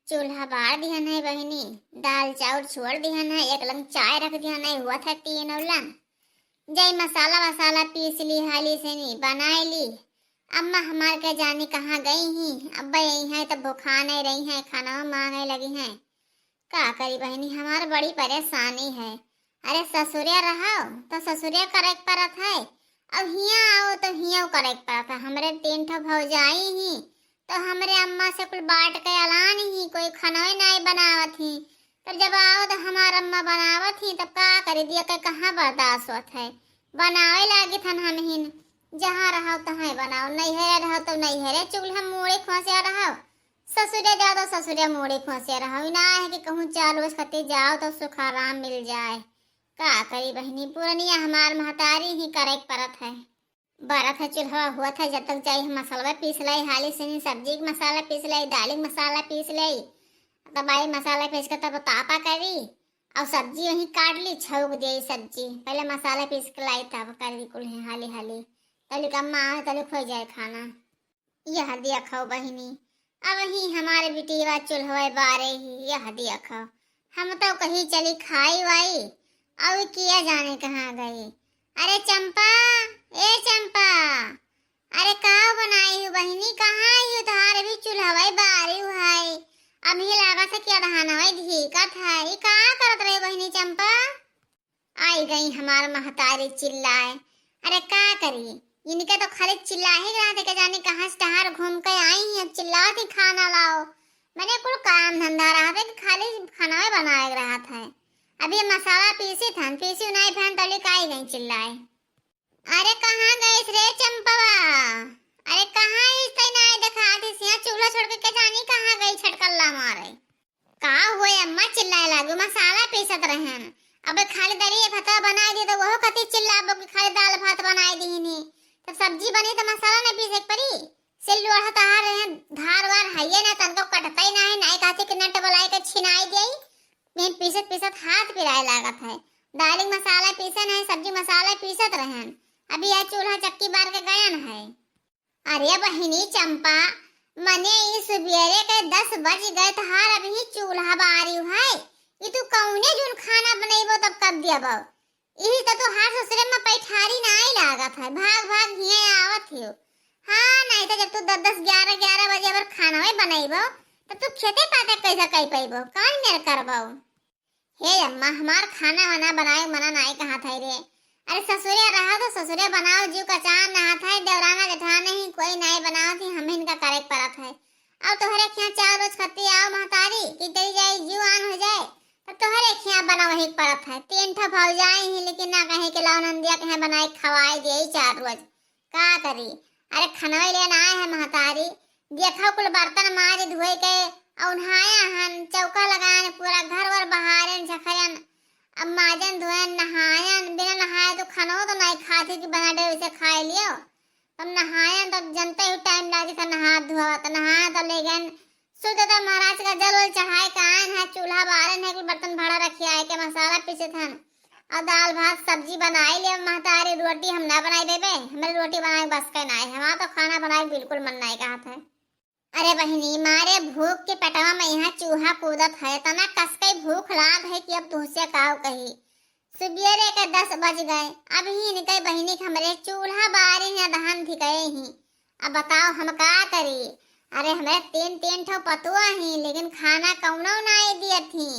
चूल्हा बार दिहन है बहिनी। दाल चाउर छोड़ दिहन है, एक लंग चाय रख दिहन है, हुआ था 3 जय मसाला वसाला पीस ली, हाली से नी बनाए ली। अम्मा हमार के जाने कहाँ गई ही, अब्बा यही है तब भूखा नहीं रही है, खाना मांगने लगी हैं। का करी बहनी, हमार बड़ी परेशानी है। अरे ससुरिया रहो तो ससुरिया करे परत है, अब हिया आओ तो हिया करे परत है। हमरे 3 भौजाई ही तो हमरे अम्मा से कुल बांट के अलान ही, कोई खाना नहीं बनावत ही। तब जब आओ तो हमार अम्मा बनावत ही, तब का कर दिया के कहाँ बर्दाश्त होत है। बनावे लागे थन हम हिन, जहाँ रहो तहाँ बनाओ, नैहरे रहो तो नैहरे चूल्हा मुड़े खोसे रहो, ससुरे जाओ तो ससुरे मुड़े खोसे रहो। ना है कि कहूँ 4 रोज खाते जाओ तो सुख आराम मिल जाए। का करी बहनी, पुरनिया हमार महतारी ही करे परत है। बरत है चूल्हा हुआ था, जब तक जाई मसाला पीस लाई, हाली से सब्जी मसाला पीस लाई, दाली मसाला पीस लाई, तब आई मसाला पीस कर तब तापा करी और सब्जी वही काट ली, छौक दी सब्जी। पहले मसाला पीस के लाई तब कर दी कुल हाली हाली, तली कम्मा आए तली खो जाए खाना। यह दिया खाओ बहिनी, अब ही हमारे बिटिया चूल्हा बारे ही, यह दिया खाओ। हम तो कहीं चली खाई वाई, अब किया जाने कहाँ गई। अरे चंपा, ए चंपा, अरे का बनाई हूँ बहिनी, कहाँ आई हूँ? तार भी चूल्हा बारी हुई, अभी लागत है क्या दहाना धीकत है। ये का करत रहे बहिनी चंपा? आई गई हमार महतारी चिल्लाए। अरे का करी, इनके तो खाली चिल्ला ही रहा थे, जाने कहाँ से टहर घूम के आई हैं, अब चिल्लाती खाना लाओ। मैंने कुल काम धंधा रहा था कि खाली खाना ही बनाए रहा था। अभी मसाला पीसी नहीं फैन तली का गई चिल्लाए। अरे कहाँ गई रे चंपवा, अरे कहाँ इस नहीं देखा थी सिया, चूल्हा छोड़ के जानी कहाँ गई छटकल्ला मारे। का हुए अम्मा चिल्लाए लागू, मसाला पीसत रहे, अब खाली दलिए भात बना दी तो वह कति चिल्लाबो कि खाली दाल भात बनाई दी, तो सब्जी बनी तो मसाला नहीं पीसे पड़ी। सिल्लू तार धार वार हइये ना, तनको कटता ही ना है, नहीं कहते कि नट बलाई के छिनाई देई, मैं पीसत पीसत हाथ पिराए लागत है। दाली मसाला पीसन है, सब्जी मसाला पीसत रहन, अभी यह चूल्हा चक्की बार के गयन है। अरे बहिनी चंपा, मने इस बेरे के 10 बज गए, तहार अभी चूल्हा बारी है, ये तू कौने जुन खाना बनेबो तब कब देबो? यही तो हाथ ससुरे में पैठारी नहीं लागत है, भाग भाग हिए आवत हो। हाँ नहीं तो जब तू 10-10 11 बजे अगर खाना में बनेबो तो तू खेते पाते कैसे कई पैबो, कौन मेरे करबो? हे अम्मा, हमार खाना वाना बनाए मना नहीं कहा था रे। अरे ससुरे रहा तो ससुरे बनाओ, जीव का चांद नहा था, देवराना जेठाने ही कोई नहीं बनाओ थी, हम इनका करे परत है। अब तोहरे क्या 4 रोज खाती आओ महतारी कि तेरी जाए जीव आन हो जाए, तो तोहरे खिया बना वही परत है। 3 भौजाई ही, लेकिन ना कहे के लाओ नंदिया कहे बनाए खवाई दे 4 रोज, का करी? अरे खनवे लेना आए है महतारी, देखो कुल बर्तन माज धोए के औन्हाया हन, चौका लगान, पूरा घर वर बहारन झखरन, अब माजन धोयन नहायन, बिना नहाए तो खाना तो नहीं खाती कि बना दे उसे खा लियो। तब नहायन तो जनते ही टाइम लागे था, नहा धोआ तो नहा तो ले गए सुधता महाराज का जल उल चढ़ाए का आन है, चूल्हा बारन है, बर्तन भाड़ा रखे आए के मसाला पीसे थन, और दाल भात सब्जी बनाई ले महतारी। रोटी हम ना बनाई देबे, हमें रोटी बनाए बस के नहीं, हमारा तो खाना बनाए बिल्कुल मन नहीं कहा था। अरे बहिनी, मारे भूख के पेटवा में यहाँ चूहा कूदत है, तना कसके भूख लाग है कि अब तुझसे काव कही। सुबेरे के 10 बज गए, अब ही इनके बहिनी हमरे चूल्हा बारी है दहन थी गए ही। अब बताओ हम का करी? अरे हमें 3 ठो पतुआ ही, लेकिन खाना कौनो नहीं दिए थी।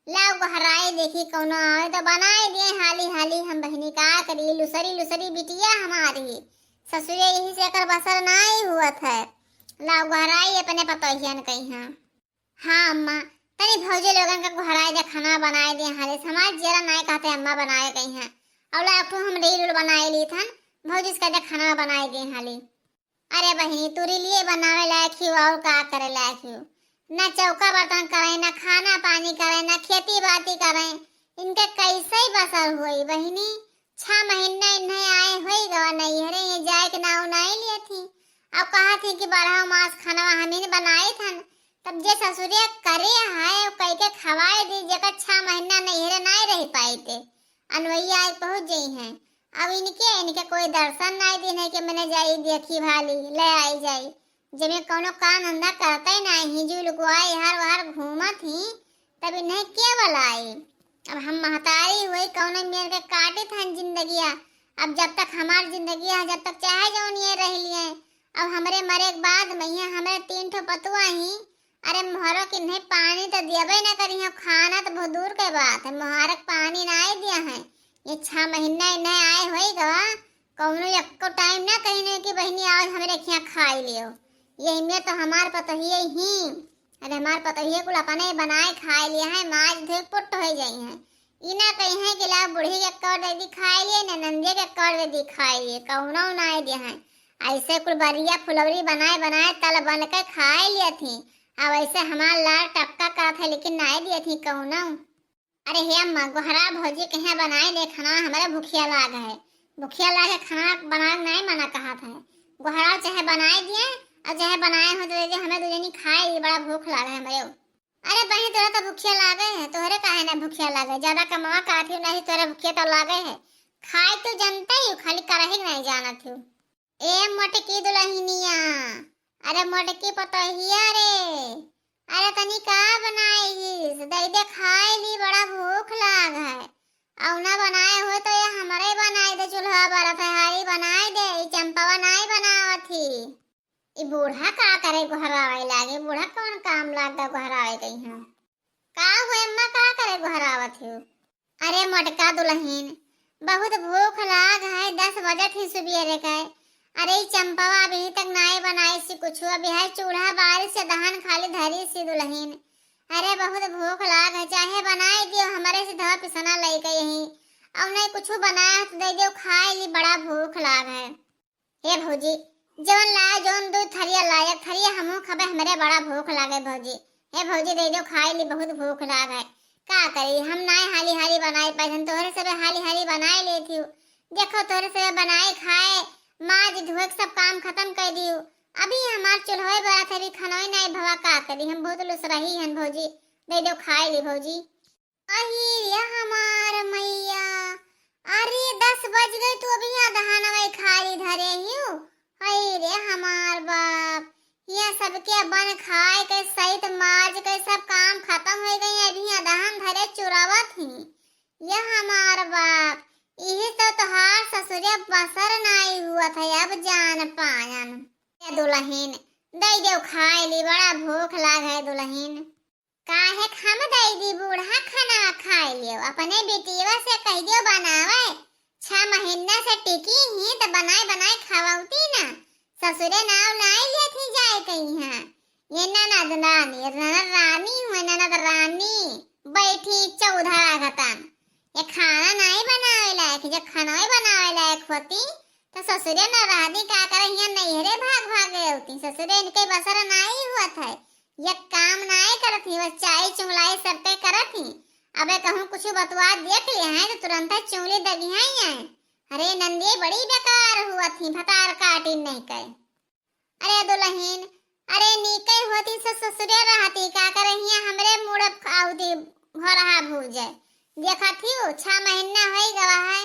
लाओ गहराई देखी कौनो आए तो बनाए दिए हाली हाली। हम बहनी का करी, लुसरी लुसरी बिटिया हमारी, ससुरे यही से कर बसर नहीं हुआ था। लाओ गहराई अपने पतोहियन कही। हाँ अम्मा, तनी भौजे लोगन का गहराई दे खाना बनाए दिए हाली, समाज जरा नहीं कहते अम्मा बनाए गई हैं। और लाओ तो हम रेल बनाए ली थन, भौजी इसका दे खाना बनाए दिए हाली। अरे बहनी, तुरी लिए बनावे लायक ही और का करे लायक ही, ना चौका बर्तन करे, ना खाना पानी करे, ना खेती बाती करे, इनके कैसे ही बसर हुई बहनी। 6 महीने इन्हें आए हुई गवा नहीं हरे, ये जाए के नाव नहीं लिए थी। अब कहा थी कि 12 मास खाना हम ही बनाए थन, तब जे ससुरिया करे है कह के खवाए दी, जेकर 6 महीना नहीं हरे नहीं रह पाए थे, अनवैया पहुंच गई हैं। अब इनके कोई दर्शन नहीं देने के मैंने जाई देखी भाली ले आई जाई, जब मैं कोनो काम धंधा करता ही नहीं, हिजू लुकवाई हर बार थी तब इन्हें के बुलाई। अब हम महतारी हुई कौन मेर के काटे था जिंदगिया। अब जब तक हमारी जिंदगी है जब तक चाहे जौन ये रह लिए। अब हमरे मरे के बाद मैया हमारे 3 ठो पतुआ ही। अरे मोहरो कि नहीं पानी तो दियबे ना करी है, खाना तो बहुत दूर के बात है, मोहरक पानी ना आए दिया है। ये 6 महीना इन्हें आए होई गवा कौनो एको टाइम ना कहने कि बहनी आओ हमरे खिया खाई लियो। यही में तो हमार पतोहिए ही। अरे हमार पतोहिए कुल अपने बनाए खाए लिया है, माज धो पुट हो जाई है। इना कही है कि ला बूढ़ी के कर दे दी खाए लिए ना नंदे के कर दे दी खाए लिए कौनो ना आए दिया है। ऐसे कुल बरिया फुलवरी बनाए बनाए तल बन के खाए लिए थी। अब ऐसे हमार लाल टपका का था लेकिन ना दिए थी कौनो। अरे हे अम्मा गोहरा भौजी कहीं बनाए दे खाना, हमारे भूखिया लाग है। भूखिया लागे खाना बना नहीं मना कहा था। गोहरा चाहे बनाए दिए और चाहे बनाए हो तो दे दे, हमें दूजनी खाए बड़ा भूख लागे है हमारे। अरे बहन तोरा तो भूखिया लागे है, तोहरे काहे ना भूखिया लागे, ज्यादा कमावा काठी नहीं तोरे भूखिया तो लागे है। खाए तो जानते ही खाली करही नहीं जानत हो। ए मोटकी दुल्हनिया, अरे मोटकी पतोहिया रे, अरे तनी का बनाई दे दे खाए ली बड़ा भूख लाग है। और ना बनाए हो तो ये हमारे बनाए दे, चूल्हा बड़ा हारी बनाए दे, चंपावा नहीं बनावत थी। ई बूढ़ा का करे गोहरावे लागे, बूढ़ा कौन काम लागा गोहरावे कहीं है का हो अम्मा का करे गोहरावत हो। अरे मोटका दुल्हन बहुत भूख लाग है, 10 बजे थी सुबेरे के। अरे चंपावा अभी तक नहीं बनाई सी कुछ, अभी है चूल्हा बारिश से दहन खाली धरी सी दुल्हन। अरे बहुत भूख लाग है, चाहे बनाए दियो हमारे से धवा पिसना लई के यही। अब नहीं कुछ बनाया तो दे दियो खाए ली बड़ा भूख लाग है। हे भौजी जौन लाए जौन दूध थरिया लायक थरिया हमहू खबे, हमारे बड़ा भूख लागे भौजी। हे भौजी दे दियो खाए ली बहुत भूख लाग है। का करी हम नाई हाली हाली बनाए पैसन, तोहरे से हाली हाली बनाए लेती हूँ। देखो तोहरे से बनाए खाए माज धोए सब काम खत्म कर दियो। अभी हमार चूल्हे बड़ा था, अभी खानोई नहीं भवा का करी, हम बहुत लुसरही हन भौजी, दे दो खाए ली भौजी। अही हमार मैया, अरे 10 बज गए तू अभी यहाँ दहानवा खाली धरे ही। अरे रे हमार बाप, ये सबके बन खाए के सहित माज के सब काम खत्म हो गए, अभी यहाँ दहन धरे चुरावत ही। ये हमार बाप यही तो तोहार ससुरे बसर नहीं हुआ था, अब जान पायन। दुल्हन दे दो खाए ली बड़ा भूख लाग है दुल्हन। काहे हम दे दी बूढ़ा खाना खाए लियो, अपने बेटिया से कह दियो बनावे, 6 महीना से टिकी ही तो बनाए बनाए खवाउती ना। ससुरे नाव लाई ले थी जाए कहीं है। ये ननद रानी हुए, ननद रानी बैठी 14 घतन। ये खाना नहीं बनावे लायक, जब खाना बनावे लायक होती तो ससुरे न रहती का करे, यहाँ नैहरे भाग भाग गए होती। ससुरे इनके बसर नहीं हुआ था, ये काम नहीं करती, बस चाय चुंगलाई सब पे करती। अबे कहूँ कुछ बतवा देख लिया है तो तुरंत चुंगली दगी है। अरे नंदी बड़ी बेकार हुआ थी, भतार काटी नहीं कहे। अरे दुल्हन अरे नीके होती से ससुरे रहती का करे, यहाँ हमरे मुड़ खाउती हो रहा भूजे। देखा थी 6 महीना हो गवा है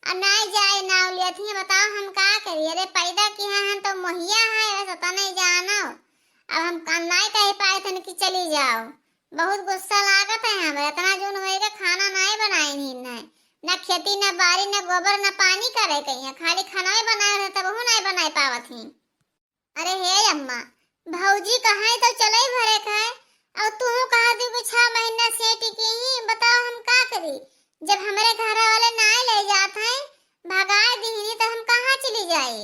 और नहीं जाए नाव लिया थी। बताओ हम का करिए, अरे पैदा किया है तो मोहिया है, ऐसा तो नहीं जानो। अब हम नहीं कह पाए थे कि चली जाओ, बहुत गुस्सा लागत है हमें। इतना जून होएगा खाना नहीं बनाए नहीं, न खेती न बारी न गोबर न पानी करे कहीं, खाली खाना ही बनाए रहे तब वो नहीं बनाए पावत ही। अरे हे अम्मा भौजी कहाँ तो चले भरे खाए और तू कहा दी कुछ 6 महीना से टिकी ही। बताओ हम का करी, जब हमारे घर वाले ना ले जाते हैं भगा दी तो हम कहाँ चली जाए।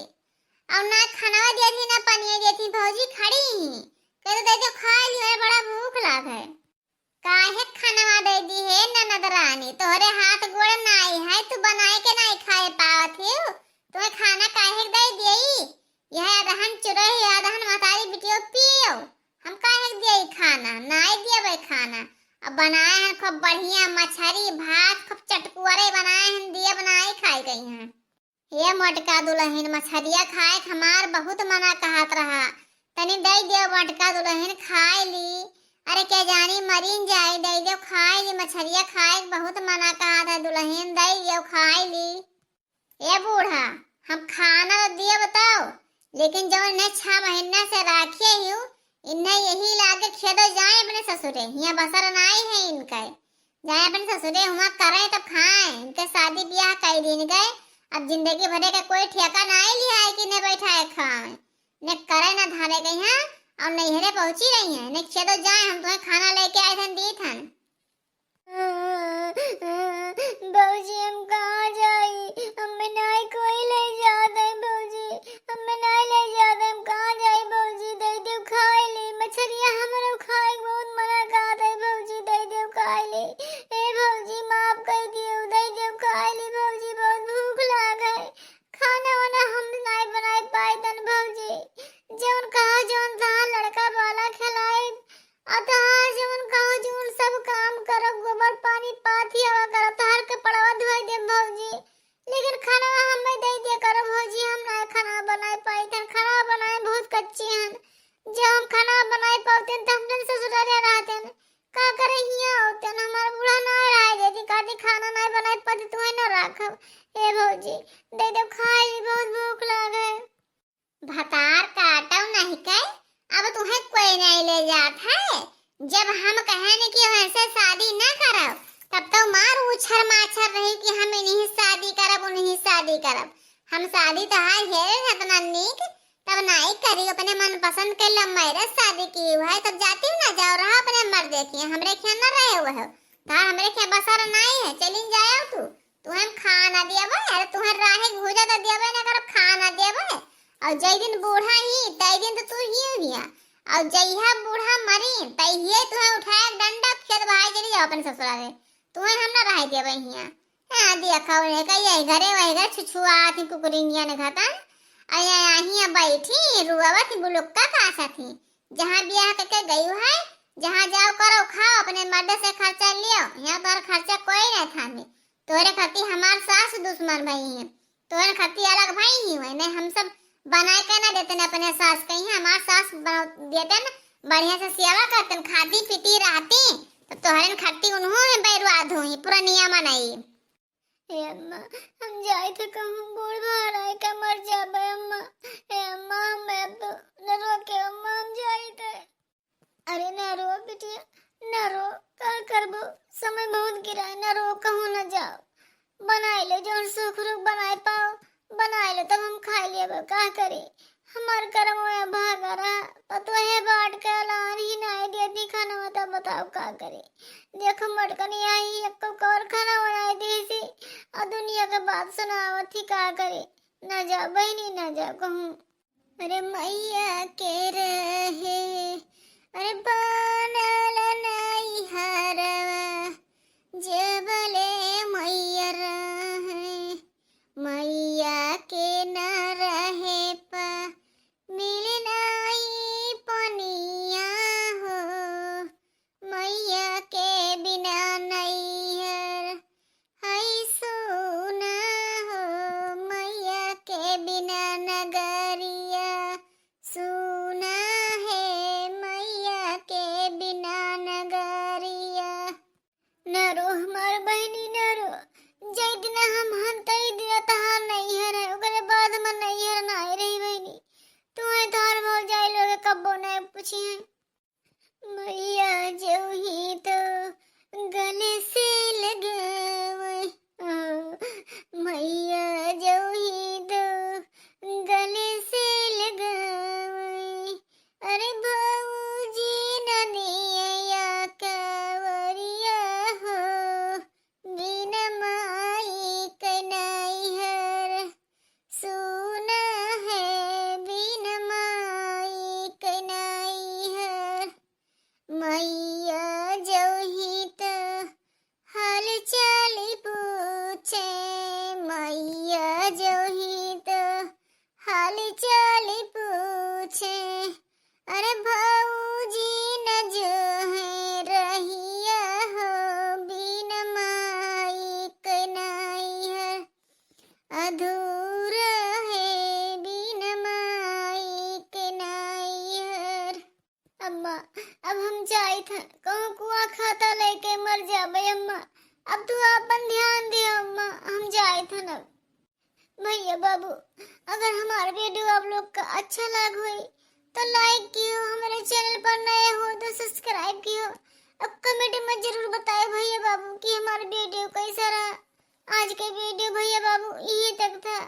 और ना खाना दिया थी ना पानी दिया थी, भौजी खड़ी ही कह दे जो खा लियो, बड़ा भूख लाग है। काहे खाना दे दी है ननद रानी, तोहरे हाथ गोड़ नहीं है, तू बनाए के नहीं खाए पावत है, तुम्हें खाना काहे दे दी। यह अदहन चुरे अदहन मतारी बिटियो पियो, हम काहे दिए खाना नहीं दिए भाई खाना। अब बनाए हैं खूब बढ़िया मछली भात खूब चटकुरे बनाए हैं, दिए बनाए खाई गई हैं। ये मोटका दुल्हन मछलिया खाए हमार बहुत मना कहत रहा, तनी दे दियो मोटका दुल्हन खाए ली। अरे क्या जानी मरीन जाए, दे दियो खाए ली, मछलिया खाए बहुत मना कहा था दुल्हन, दे दियो खाए ली। ये बूढ़ा हम खाना तो दिए बताओ, लेकिन जो इन्हें 6 महीना से राखिए हूँ इन्हें यही लागे खेदो जाए अपने ससुरे, यहाँ बसर नाई है इनका, जाए अपने ससुरे हुआ करे तब खाए। इनके शादी ब्याह कई दिन गए, अब जिंदगी भरे का कोई ठेका नहीं लिया है कि ने बैठा है खाए, ने करे ना धारे गई हैं और नैहरे पहुंची रही हैं, ने खेदो जाए हम तुम्हें खाना लेके आए थे दी थन। भौजी हम कहाँ जाई, हमें नहीं कोई ले जाते भौजी, हमें नहीं ले जाते, हम कहाँ जाई भौजी, दे दे खाए ले मछलियाँ हमारे खाए बहुत मना कर दे भौजी, दे दे खाए ले, ए भौजी माफ कर दियो, दे दे खाए ले भौजी, बहुत भूख लगा है, खाना वाना हम नहीं बनाए पाए तन भौजी, जौन कहा जौन था लड़का वाला खिलाए अतः जवन कहो जवन सब काम करो, गोबर पानी पाथी हवा करो, तहर के पड़वा धोई दे भौजी, लेकिन खाना हमें दे दे करो भौजी, हम ना खाना बनाए पाई तन, खाना बनाए बहुत कच्चे हैं, जब हम खाना बनाए पाते तो हम ससुराले रहते का करे हिया होते हमारा बूढ़ा ना रह जाती काटी खाना नहीं बनाए पाते तुम्हें ना रखब, ए भौजी दे दे खाई बहुत भूख लगे। भतार काटो नहीं कह, अब तुम्हें कोई नहीं ले जात है, जब हम कहें कि वैसे शादी न करो तब तो मार उछर माछर रही कि हम इन्हीं शादी करब उन्हीं शादी करब, हम शादी तो है इतना नीक तब नहीं करी, अपने मन पसंद के लिए मैरिज शादी की हुआ है तब जाती ना जाओ रहा अपने मर देखिए, हमरे क्या न रहे हुए हो तार हमरे क्या बसर नहीं है, चली जाओ तुम्हें खाना देबे, अरे तुम्हें राहे भूजा तो देबे ना कर खाना देबे, और जय दिन बूढ़ा ही तई दिन तो तू ही हिया, और जइहा बूढ़ा मरी तई ही तुम्हें उठाए डंडा खेत भाई चली जाओ अपन ससुराले, तुम्हें हम ना रह देबे हिया। हां देखा उन्हें का ये घरे वही घर छुछुआ थी कुकुरिंगिया ने खाता आया हिया बैठी रुआवा थी बुलुक्का कासा थी, जहां ब्याह करके गई है जहां जाओ करो खाओ अपने मर्द से खर्चा लियो, यहाँ तोहर खर्चा कोई नहीं था में, तोहरे खाती हमार सास दुश्मन भाई है, तोहरे खाती अलग भाई ही हुए नहीं, हम सब बनाए के ना देते न अपने सास कहीं, हमार सास देते न बढ़िया से सेवा करते खाती पीती रहती, तो तोहरे खट्टी उन्होंने बैरुआद हुई पूरा नियम नहीं। ए अम्मा हम जाए थे कहूँ बूढ़ भाराए का मर जाबे अम्मा, ए अम्मा मैं तो न रो के अम्मा हम जाए थे, अरे न रो बिटिया न रो, का करबो समय बहुत गिरा न रो कहूँ न जाओ, बनाए ले जो सुख रुख बनाए पाओ बनाए ले तब हम खा लिए का करे, हमार कर्म में भागा रहा पतो है बाट के लान ही नहीं देती खाना होता बताओ का करे, देखो मटकनी आई एक और खाना बनाए दी सी और दुनिया के बात सुनावत थी का करे, ना जा बहनी ना जा कहूँ, अरे मैया के रहे अरे बनल नहीं हरवा जबले मैया रहे, मैया के न रहे पा मिलना ही पनिया हो, मैया के बिना नहीं है सोना हो, मैया के बिना नगरिया सुना है, मैया के बिना नगरिया न रो हमार बहनी न रो, जय दिन हम हंतई दिया तहार नहीं है ओकरे बाद में नहीं है ना रही बहनी, तुम्हें धार हो जाए लोग कब्बो नहीं पूछी है, मैया जो ही तो गले से लगावे, मैया जो ही तो गले से लगावे, अरे बाबूजी न दिया कावरिया हो, बिना माई कनाई हर सुना है, बिना माई कनाई हर, मैया जो ही तो हाल चाल पूछे, मैया जो ही तो हाल चाल पूछे, अरे भाऊजी न जो है रहिया हो, बिना माई कनाई है अधूरा है, बिना माई कनाई है। अम्मा अब हम जाए थे कहूँ कुआ खाता लेके मर जाबे अम्मा, अब तू अपन ध्यान दे अम्मा, हम जाए थे न भैया बाबू, अगर हमारे वीडियो आप लोग का अच्छा लग हुई तो लाइक कियो, हमारे चैनल पर नए हो तो सब्सक्राइब कियो। अब कमेंट में जरूर बताए भैया बाबू कि हमारा वीडियो कैसा रहा। आज का वीडियो भैया बाबू यही तक था।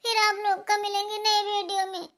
फिर आप लोग का मिलेंगे नए वीडियो में।